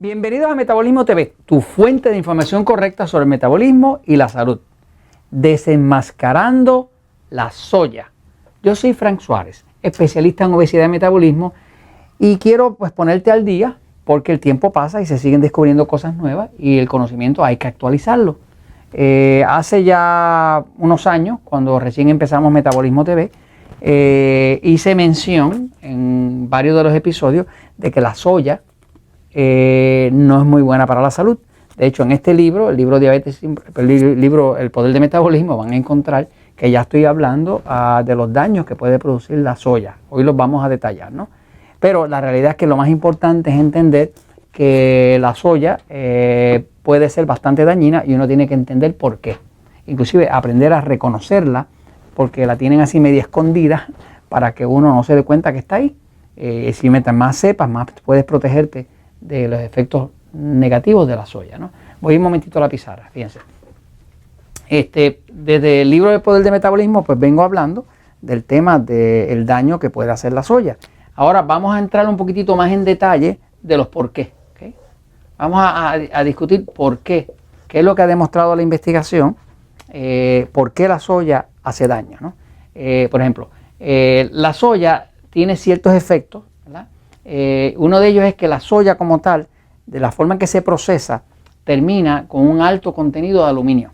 Bienvenidos a Metabolismo TV, tu fuente de información correcta sobre el metabolismo y la salud. Desenmascarando la soya. Yo soy Frank Suárez, especialista en obesidad y metabolismo, y quiero ponerte al día porque el tiempo pasa y se siguen descubriendo cosas nuevas y el conocimiento hay que actualizarlo. Hace ya unos años, cuando recién empezamos Metabolismo TV, hice mención en varios de los episodios de que la soya no es muy buena para la salud. De hecho, en este libro, el libro Diabetes, el libro El Poder del Metabolismo, van a encontrar que ya estoy hablando de los daños que puede producir la soya. Hoy los vamos a detallar, ¿no? Pero la realidad es que lo más importante es entender que la soya puede ser bastante dañina y uno tiene que entender por qué. Inclusive aprender a reconocerla, porque la tienen así media escondida para que uno no se dé cuenta que está ahí. Si mientras más sepas, más puedes protegerte de los efectos negativos de la soya, ¿no? Voy un momentito a la pizarra, fíjense. Desde el libro El Poder del Metabolismo, pues vengo hablando del tema del daño que puede hacer la soya. Ahora vamos a entrar un poquitito más en detalle de los por qué. ¿Okay? Vamos a discutir por qué es lo que ha demostrado la investigación, por qué la soya hace daño, ¿no? Por ejemplo, la soya tiene ciertos efectos, ¿verdad? Uno de ellos es que la soya como tal, de la forma en que se procesa, termina con un alto contenido de aluminio.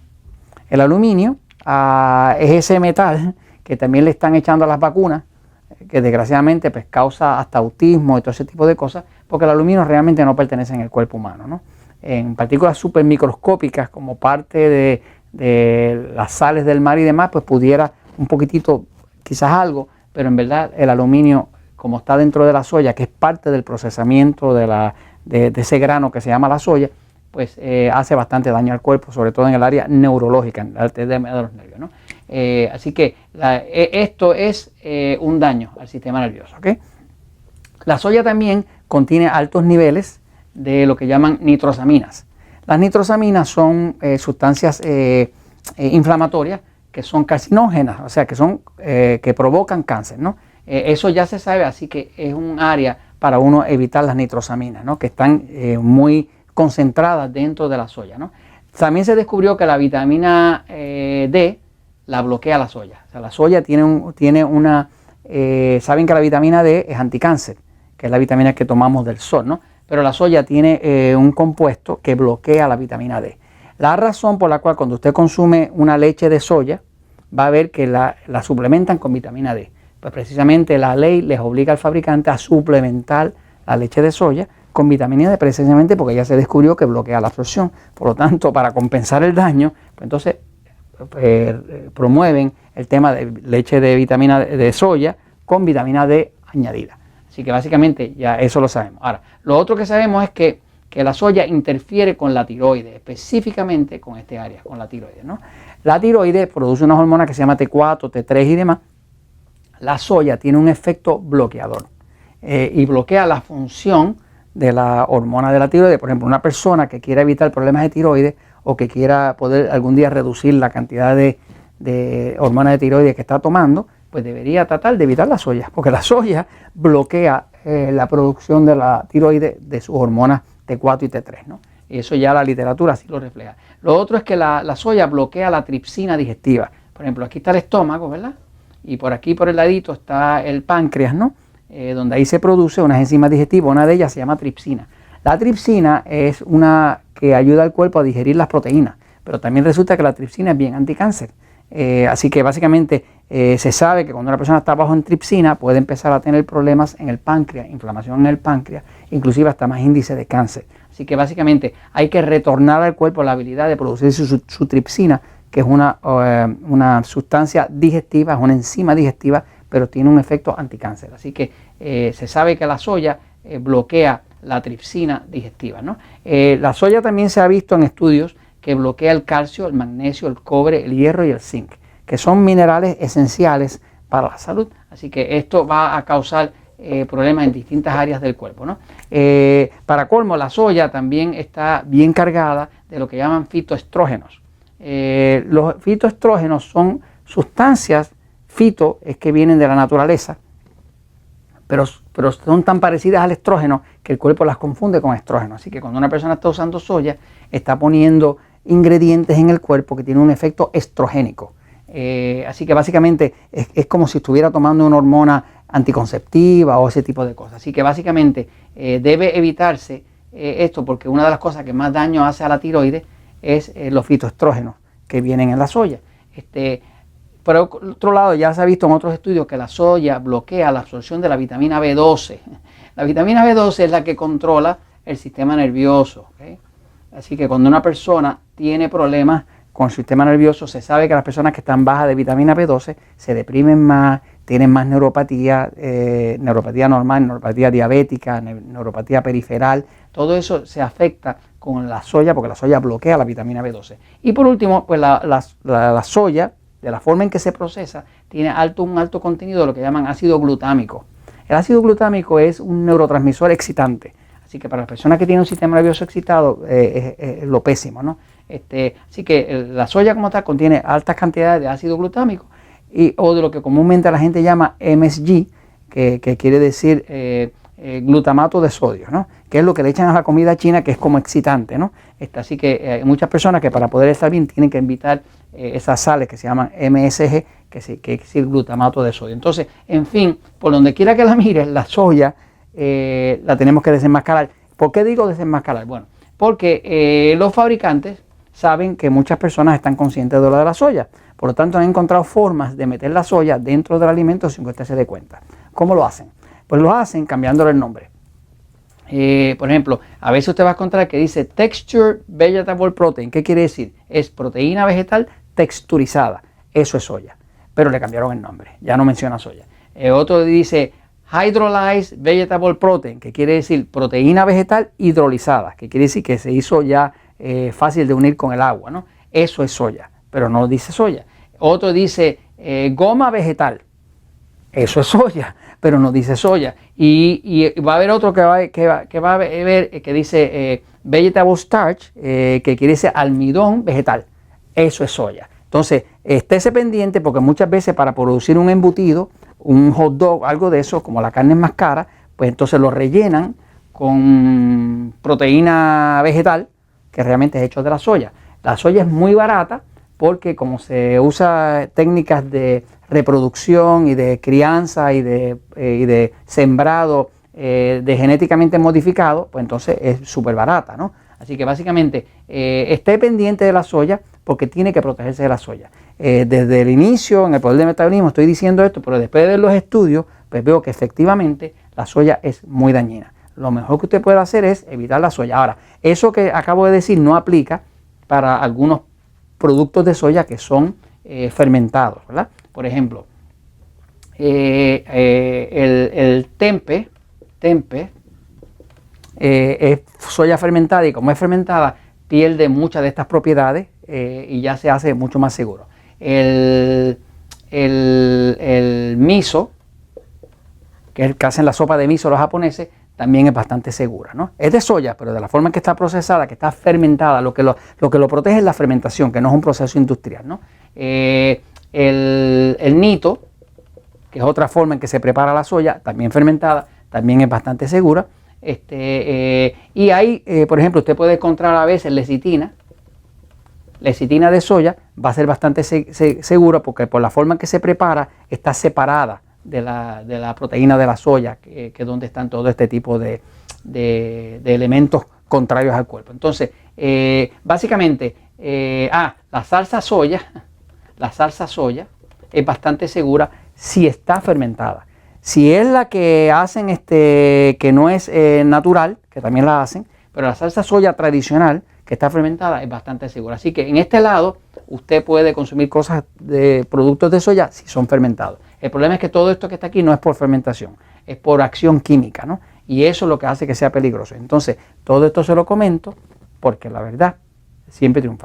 El aluminio es ese metal que también le están echando a las vacunas, que desgraciadamente pues, causa hasta autismo y todo ese tipo de cosas, porque el aluminio realmente no pertenece en el cuerpo humano, ¿no? En partículas supermicroscópicas, como parte de las sales del mar y demás, pues pudiera un poquitito, quizás algo, pero en verdad el aluminio, como está dentro de la soya, que es parte del procesamiento de ese grano que se llama la soya, pues hace bastante daño al cuerpo, sobre todo en el área neurológica, en el de los nervios, ¿no? Así que esto es un daño al sistema nervioso, ¿okay? La soya también contiene altos niveles de lo que llaman nitrosaminas. Las nitrosaminas son sustancias inflamatorias que son carcinógenas, o sea, que provocan cáncer, ¿no? Eso ya se sabe, así que es un área para uno evitar las nitrosaminas, ¿no? Que están muy concentradas dentro de la soya, ¿no? También se descubrió que la vitamina D la bloquea la soya. O sea, la soya tiene una... saben que la vitamina D es anticáncer, que es la vitamina que tomamos del sol, ¿no? Pero la soya tiene un compuesto que bloquea la vitamina D. La razón por la cual cuando usted consume una leche de soya, va a ver que la suplementan con vitamina D. Pues precisamente la ley les obliga al fabricante a suplementar la leche de soya con vitamina D, precisamente porque ya se descubrió que bloquea la absorción. Por lo tanto, para compensar el daño, pues entonces promueven el tema de leche de vitamina de soya con vitamina D añadida. Así que básicamente ya eso lo sabemos. Ahora, lo otro que sabemos es que la soya interfiere con la tiroides, específicamente con este área, con la tiroides, ¿no? La tiroides produce unas hormonas que se llama T4, T3 y demás. La soya tiene un efecto bloqueador y bloquea la función de la hormona de la tiroides. Por ejemplo, una persona que quiera evitar problemas de tiroides o que quiera poder algún día reducir la cantidad de hormonas de tiroides que está tomando, pues debería tratar de evitar la soya, porque la soya bloquea la producción de la tiroides de sus hormonas T4 y T3, ¿no? Y eso ya la literatura así lo refleja. Lo otro es que la soya bloquea la tripsina digestiva. Por ejemplo, aquí está el estómago, ¿verdad? Y por aquí, por el ladito, está el páncreas, ¿no? Donde ahí se produce unas enzimas digestivas, una de ellas se llama tripsina. La tripsina es una que ayuda al cuerpo a digerir las proteínas, pero también resulta que la tripsina es bien anticáncer. Así que básicamente se sabe que cuando una persona está bajo en tripsina puede empezar a tener problemas en el páncreas, inflamación en el páncreas, inclusive hasta más índice de cáncer. Así que básicamente hay que retornar al cuerpo la habilidad de producir su tripsina, que es una sustancia digestiva, es una enzima digestiva, pero tiene un efecto anticáncer. Así que se sabe que la soya bloquea la tripsina digestiva, ¿no? La soya también se ha visto en estudios que bloquea el calcio, el magnesio, el cobre, el hierro y el zinc, que son minerales esenciales para la salud. Así que esto va a causar problemas en distintas áreas del cuerpo, ¿no? Para colmo, la soya también está bien cargada de lo que llaman fitoestrógenos. Los fitoestrógenos son sustancias, fito es que vienen de la naturaleza, pero son tan parecidas al estrógeno que el cuerpo las confunde con estrógeno. Así que cuando una persona está usando soya, está poniendo ingredientes en el cuerpo que tienen un efecto estrogénico. Así que básicamente es como si estuviera tomando una hormona anticonceptiva o ese tipo de cosas. Así que básicamente debe evitarse esto, porque una de las cosas que más daño hace a la tiroides es los fitoestrógenos que vienen en la soya. Por otro lado, ya se ha visto en otros estudios que la soya bloquea la absorción de la vitamina B12. La vitamina B12 es la que controla el sistema nervioso, ¿okay? Así que cuando una persona tiene problemas con el sistema nervioso, se sabe que las personas que están bajas de vitamina B12 se deprimen más, tienen más neuropatía, neuropatía normal, neuropatía diabética, neuropatía periferal. Todo eso se afecta con la soya porque la soya bloquea la vitamina B12. Y por último, pues la soya, de la forma en que se procesa, tiene un alto contenido de lo que llaman ácido glutámico. El ácido glutámico es un neurotransmisor excitante. Así que para las personas que tienen un sistema nervioso excitado es lo pésimo, ¿no? Así que la soya como tal contiene altas cantidades de ácido glutámico o de lo que comúnmente la gente llama MSG, que quiere decir glutamato de sodio, ¿no? Que es lo que le echan a la comida china, que es como excitante, ¿no? Así que hay muchas personas que para poder estar bien tienen que evitar esas sales que se llaman MSG, que es decir glutamato de sodio. Entonces, en fin, por donde quiera que la mires, la soya la tenemos que desenmascarar. ¿Por qué digo desenmascarar? Bueno, porque los fabricantes saben que muchas personas están conscientes de lo de la soya. Por lo tanto, han encontrado formas de meter la soya dentro del alimento sin que usted se dé cuenta. ¿Cómo lo hacen? Pues lo hacen cambiándole el nombre. Por ejemplo, a veces usted va a encontrar que dice Texture Vegetable Protein. ¿Qué quiere decir? Es proteína vegetal texturizada. Eso es soya. Pero le cambiaron el nombre. Ya no menciona soya. Otro dice Hydrolyzed Vegetable Protein, que quiere decir proteína vegetal hidrolizada, que quiere decir que se hizo ya fácil de unir con el agua, ¿no? Eso es soya, pero no dice soya. Otro dice goma vegetal. Eso es soya, pero no dice soya. Y va a haber otro que dice vegetable starch, que quiere decir almidón vegetal. Eso es soya. Entonces, estése pendiente porque muchas veces para producir un embutido, un hot dog, algo de eso, como la carne es más cara, pues entonces lo rellenan con proteína vegetal, que realmente es hecho de la soya. La soya es muy barata porque como se usa técnicas de reproducción y de crianza y de sembrado de genéticamente modificado, pues entonces es súper barata, ¿no? Así que básicamente esté pendiente de la soya porque tiene que protegerse de la soya. Desde el inicio, en el poder del metabolismo, estoy diciendo esto, pero después de ver los estudios, pues veo que efectivamente la soya es muy dañina. Lo mejor que usted puede hacer es evitar la soya. Ahora, eso que acabo de decir no aplica para algunos productos de soya que son fermentados, ¿verdad? Por ejemplo, el tempe es soya fermentada y como es fermentada pierde muchas de estas propiedades y ya se hace mucho más seguro. El miso, que es el que hacen la sopa de miso los japoneses, también es bastante segura, ¿no? Es de soya, pero de la forma en que está procesada, que está fermentada, lo que lo protege es la fermentación, que no es un proceso industrial, ¿no? El nito, que es otra forma en que se prepara la soya, también fermentada, también es bastante segura. Y hay, por ejemplo, usted puede encontrar a veces lecitina de soya, va a ser bastante segura porque por la forma en que se prepara está separada de la proteína de la soya, que es donde están todo este tipo de elementos contrarios al cuerpo. Entonces, básicamente, la salsa soya es bastante segura si está fermentada. Si es la que hacen que no es natural, que también la hacen, pero la salsa soya tradicional que está fermentada es bastante segura. Así que en este lado usted puede consumir cosas de productos de soya si son fermentados. El problema es que todo esto que está aquí no es por fermentación, es por acción química, ¿no? Y eso es lo que hace que sea peligroso. Entonces, todo esto se lo comento porque la verdad siempre triunfa.